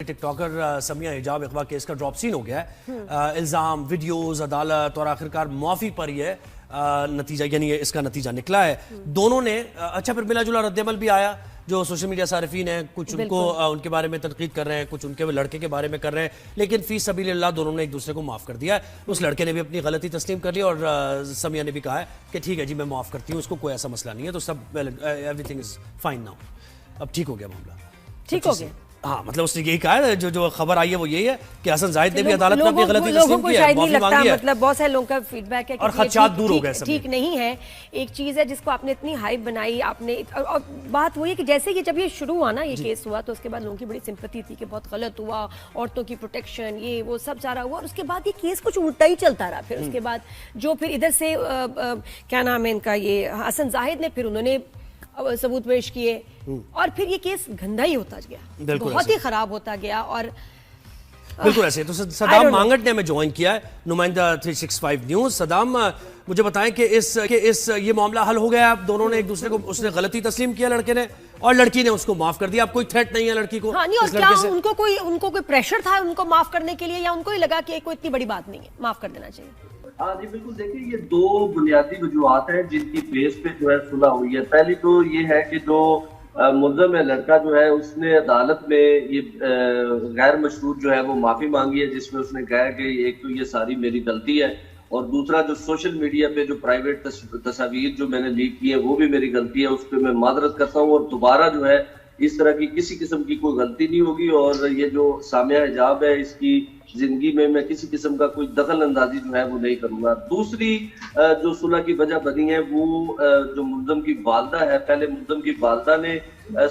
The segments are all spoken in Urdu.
ٹک ٹاکر سمیہ حجاب اغوا کیس کا ڈراپ سین ہو گیا ہے. الزام، ویڈیوز، عدالت اور آخرکار معافی پر یہ نتیجہ، یعنی اس کا نتیجہ نکلا ہے. دونوں نے اچھا پھر ملا جلا رد عمل بھی آیا. جو سوشل میڈیا صارفین ہیں کچھ ان کو ان کے بارے میں تنقید کر رہے ہیں، کچھ ان کے لڑکے کے بارے میں کر رہے ہیں، لیکن فی سبیل اللہ دونوں نے ایک دوسرے کو معاف کر دیا ہے. اس لڑکے نے بھی اپنی غلطی تسلیم کر لی اور سمیہ نے بھی کہا ہے کہ ٹھیک ہے جی میں معاف کرتی ہوں، اس کو کوئی ایسا مسئلہ نہیں ہے. تو سب everything is fine now. اب ٹھیک ہو گیا معاملہ، ٹھیک ہو گیا. ہاں مطلب اس نے یہی کہا ہے، جو خبر آئی ہے وہ یہی ہے کہ حسن زاہد نے بھی عدالت میں اپنی غلطی تسلیم کی ہے، معافی مانگی ہے. مطلب بہت سارے لوگوں کا فیڈ بیک ہے اور خدشات دور ہو گئے. ٹھیک نہیں ہے. ایک چیز ہے جس کو آپ نے اتنی ہائپ بنائی، آپ نے، اور بات وہی ہے کہ جیسے یہ جب یہ شروع ہوا نا، یہ کیس ہوا، تو اس کے بعد لوگوں کی بڑی سمپتی تھی کہ بہت غلط ہوا، عورتوں کی پروٹیکشن، یہ وہ سب سارا ہوا. اور اس کے بعد یہ کیس کچھ الٹا ہی چلتا رہا. پھر اس کے بعد جو پھر ادھر سے کیا نام ہے ان کا، یہ حسن زاہد نے، پھر انہوں نے ثبوت پیش کیے اور پھر یہ کیس گندا ہی ہوتا گیا، بہت ہی خراب ہوتا گیا. اور بالکل ایسے. تو صدام مانگٹ نے ہمیں جوائن کیا ہے، نمائندہ 365 نیوز. صدام مجھے بتائیں کہ یہ معاملہ حل ہو گیا، دونوں نے ایک دوسرے کو، اس نے غلطی تسلیم کیا لڑکے نے اور لڑکی نے اس کو معاف کر دیا. اب کوئی تھریٹ نہیں ہے لڑکی کو. ہاں نہیں، اور کیا ان کو کوئی پریشر تھا ان کو معاف کرنے کے لیے، یا ان کو ہی لگا کہ کوئی اتنی بڑی بات نہیں ہے، معاف کر دینا چاہیے؟ ہاں جی بالکل. دیکھیں یہ دو بنیادی وجوہات ہیں جن کی بیس پہ جو ہے صلح ہوئی ہے. پہلی تو یہ ہے کہ جو ملزم ہے لڑکا جو ہے، اس نے عدالت میں یہ غیر مشروط جو ہے وہ معافی مانگی ہے، جس میں اس نے کہا کہ ایک تو یہ ساری میری غلطی ہے، اور دوسرا جو سوشل میڈیا پہ جو پرائیویٹ تصاویر جو میں نے لیک کی ہے وہ بھی میری غلطی ہے، اس پہ میں معذرت کرتا ہوں، اور دوبارہ جو ہے اس طرح کی کسی قسم کی کوئی غلطی نہیں ہوگی، اور یہ جو سامیہ حجاب ہے اس کی زندگی میں کسی قسم کا کوئی دخل اندازی جو ہے وہ نہیں کروں گا. دوسری جو صلح کی وجہ بنی ہے وہ جو ملزم کی والدہ ہے، پہلے ملزم کی والدہ نے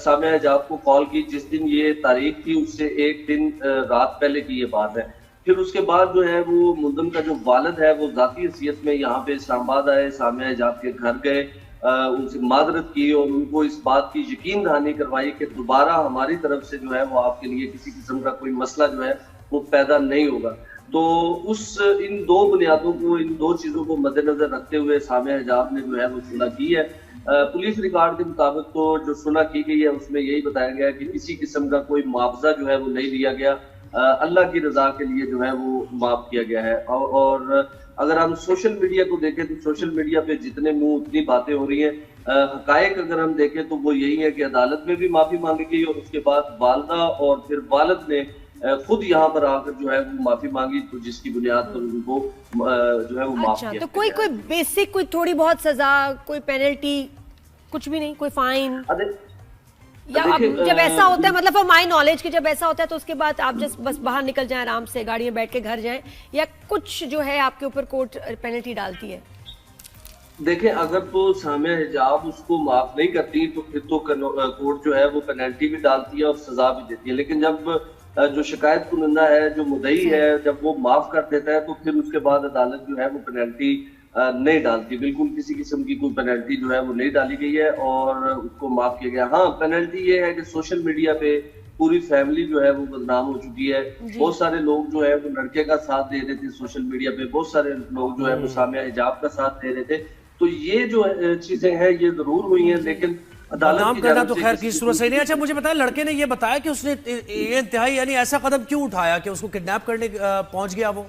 سامیہ حجاب کو کال کی جس دن یہ تاریخ تھی، اس سے ایک دن رات پہلے کی یہ بات ہے. پھر اس کے بعد جو ہے وہ ملزم کا جو والد ہے وہ ذاتی حیثیت میں یہاں پہ اسلام آباد آئے، سامیہ حجاب کے گھر گئے، ان سے معذرت کی اور ان کو اس بات کی یقین دہانی کروائی کہ دوبارہ ہماری طرف سے جو ہے وہ آپ کے لیے کسی قسم کا کوئی مسئلہ جو ہے وہ پیدا نہیں ہوگا. تو ان دو بنیادوں کو، ان دو چیزوں کو مد نظر رکھتے ہوئے سامیہ حجاب نے جو ہے وہ صلح کی ہے. پولیس ریکارڈ کے مطابق تو جو صلح کی گئی ہے اس میں یہی بتایا گیا ہے کہ کسی قسم کا کوئی معاوضہ جو ہے وہ نہیں لیا گیا، اللہ کی رضا کے لیے جو ہے وہ معاف کیا گیا ہے. اور اگر ہم سوشل میڈیا کو دیکھیں تو سوشل میڈیا پہ جتنے منہ اتنی باتیں ہو رہی ہیں، حقائق اگر ہم دیکھیں تو وہ یہی ہے کہ عدالت میں بھی معافی مانگی گئی، اور اس کے بعد والدہ اور پھر والد نے خود یہاں پر آ کر جو ہے وہ معافی مانگی، تو جس کی بنیاد پر ان کو جو ہے وہ معاف کیا. تو کوئی بیسک، کوئی تھوڑی بہت سزا، کوئی پینلٹی، کچھ بھی نہیں، کوئی فائن؟ یا جب ایسا ہوتا ہے، مطلب مائی نالج کہ جب ایسا ہوتا ہے تو اس کے بعد آپ جس بس باہر نکل جائیں، آرام سے گاڑی میں بیٹھ کے گھر جائیں، یا کچھ جو ہے آپ کے اوپر کورٹ پینلٹی ڈالتی ہے؟ دیکھیں اگر تو سامیہ حجاب اس کو معاف نہیں کرتی تو پھر تو کورٹ جو ہے وہ پینلٹی بھی ڈالتی ہے اور سزا بھی دیتی ہے. لیکن جب جو شکایت کنندہ ہے، جو مدعی ہے، جب وہ معاف کر دیتا ہے تو پھر اس کے بعد عدالت جو ہے وہ پینلٹی نہیں ڈالتی. بالکل کسی قسم کی کوئی پینلٹی جو ہے وہ نہیں ڈالی گئی ہے اور اس کو معاف کیا گیا. ہاں پینلٹی یہ ہے کہ سوشل میڈیا پہ پوری فیملی جو ہے وہ بدنام ہو چکی ہے. بہت سارے لوگ جو ہے وہ لڑکے کا ساتھ دے رہے تھے سوشل میڈیا پہ، بہت سارے لوگ جو ہے وہ سامیہ حجاب کا ساتھ دے رہے تھے. تو یہ جو چیزیں ہیں یہ ضرور ہوئی ہیں، لیکن بدنام کرنا تو خیر کی صورت صحیح نہیں. اچھا مجھے بتائیں، لڑکے نے یہ بتایا کہ اس نے یہ انتہائی یعنی ایسا قدم کیوں اٹھایا کہ اس کو کڈنیپ کرنے پہنچ گیا؟ وہ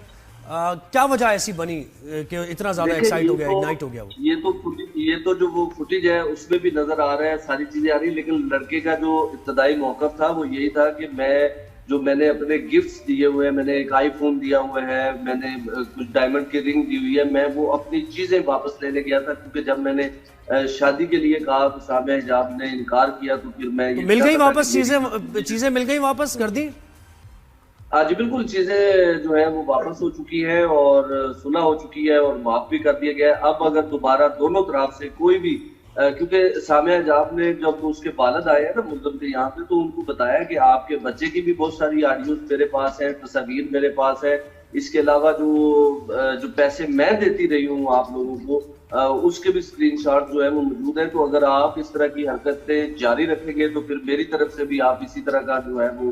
کیا وجہ ایسی بنی کہ اتنا زیادہ ایکسائٹ ہو گیا، اگنائٹ ہو گیا؟ وہ یہ تو جو وہ فوٹیج ہے اس میں بھی نظر آ رہا ہے، ساری چیزیں آ رہی ہیں، لیکن لڑکے کا جو ابتدائی موقف تھا وہ یہی تھا کہ میں نے اپنے گفٹس دیے ہوئے ہیں، میں نے ایک آئی فون دیا ہوا ہے، میں نے کچھ ڈائمنڈ کی رنگ دی ہوئی ہے، میں وہ اپنی چیزیں واپس لینے گیا تھا، کیونکہ جب میں نے شادی کے لیے کہا تو سامیہ حجاب نے انکار کیا، تو پھر میں مل گئی واپس چیزیں مل گئی، واپس کر دی؟ ہاں جی بالکل، چیزیں جو ہے وہ واپس ہو چکی ہیں اور صلح ہو چکی ہے اور معاف بھی کر دیا گیا ہے. اب اگر دوبارہ دونوں طرف سے کوئی بھی، کیونکہ سامیہ حجاب نے جب اس کے والد آئے ہیں نا ملزم کے یہاں پہ، تو ان کو بتایا کہ آپ کے بچے کی بھی بہت ساری آڈیوز میرے پاس ہیں، تصاویر میرے پاس ہے، اس کے علاوہ جو پیسے میں دیتی رہی ہوں آپ لوگوں کو، اس کے بھی اسکرین شاٹ جو ہے وہ موجود ہے. تو اگر آپ اس طرح کی حرکتیں جاری رکھیں گے تو پھر میری طرف سے بھی آپ اسی طرح کا جو ہے وہ